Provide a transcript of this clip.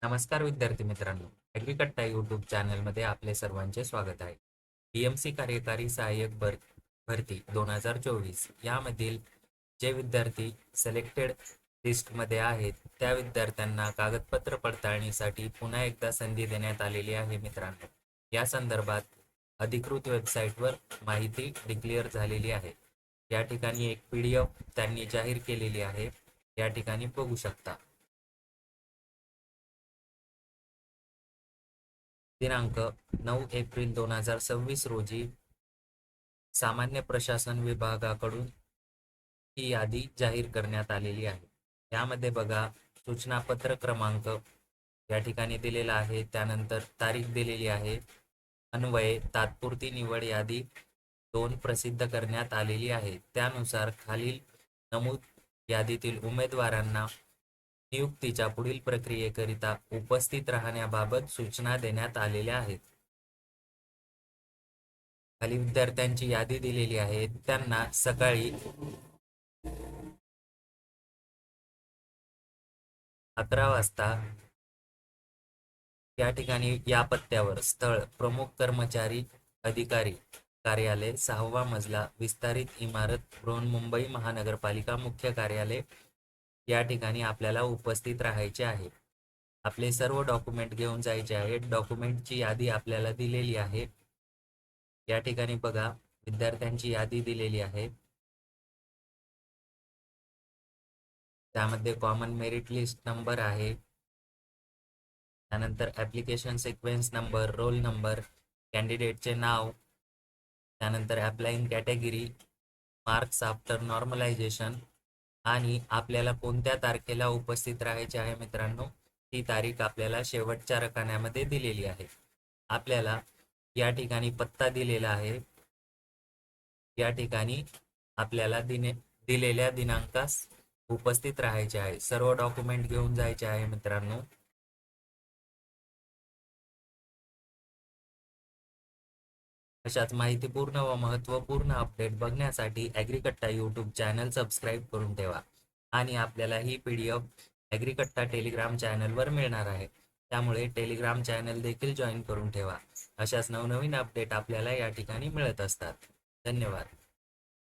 नमस्कार विद्यार्थी मित्रांनो, ॲग्रीकट्टा यूट्यूब चॅनलमध्ये आपले सर्वांचे स्वागत आहे. PMC कार्यकारी सहाय्यक भरती 2024 यामधील जे विद्यार्थी सिलेक्टेड लिस्टमध्ये आहेत त्या विद्यार्थ्यांना कागदपत्र पडताळणीसाठी पुन्हा एकदा संधी देण्यात आलेली आहे. मित्रांनो, या संदर्भात अधिकृत वेबसाईटवर माहिती डिक्लेअर झालेली आहे. या ठिकाणी एक PDF त्यांनी जाहीर केलेली आहे, या ठिकाणी बघू शकता. दिनांक 9 एप्रिल 2026 रोजी सामान्य प्रशासन विभागाकडून ही यादी जाहीर करण्यात आलेली आहे. यामध्ये बघा, सूचनापत्र क्रमांक या ठिकाणी दिलेला आहे, त्यानंतर तारीख दिलेली आहे. अन्वये तात्पुरती निवड यादी 2 प्रसिद्ध करण्यात आलेली आहे. त्यानुसार खालील नमूद यादीतील उमेदवारांना नियुक्तीच्या पुढील प्रक्रियेकरिता उपस्थित राहण्याबाबत सूचना देण्यात आलेल्या आहेत. खाली विद्यार्थ्यांची यादी दिलेली आहे. त्यांना सकाळी 11 वाजता या ठिकाणी या पत्त्यावर स्थळ प्रमुख कर्मचारी अधिकारी कार्यालय 6वा मजला विस्तारित इमारत बृहन्मुंबई महानगरपालिका मुख्य कार्यालय या ठिकाणी आपल्याला उपस्थित राहायचे आहे. आपले सर्व डॉक्युमेंट घेऊन जायचे आहेत. डॉक्युमेंटची यादी आपल्याला दिलेली आहे. या ठिकाणी बघा, विद्यार्थ्यांची यादी दिलेली आहे. त्यामध्ये कॉमन मेरिट लिस्ट नंबर आहे, त्यानंतर application sequence number, roll number, कॅन्डिडेटचे नाव, त्यानंतर applying category, marks after normalisation आणि आपल्याला कोणत्या तारखेला उपस्थित राहायचे आहे. मित्रांनो, ती तारीख आपल्याला शेवटच्या रकान्यामध्ये दिलेली आहे. आपल्याला या ठिकाणी पत्ता दिलेला आहे. या ठिकाणी आपल्याला दिलेल्या दिनांकास उपस्थित राहायचे आहे. सर्व डॉक्युमेंट घेऊन जायचे आहे. मित्रांनो, अशाच माहितीपूर्ण व महत्त्वपूर्ण अपडेट बघण्यासाठी ॲग्रीकट्टा यूट्यूब चॅनल सबस्क्राईब करून ठेवा आणि आपल्याला ही PDF ॲग्रीकट्टा टेलिग्राम चॅनलवर मिळणार आहे. त्यामुळे टेलिग्राम चॅनल देखील जॉईन करून ठेवा. अशाच नवनवीन अपडेट आपल्याला या ठिकाणी मिळत असतात. धन्यवाद.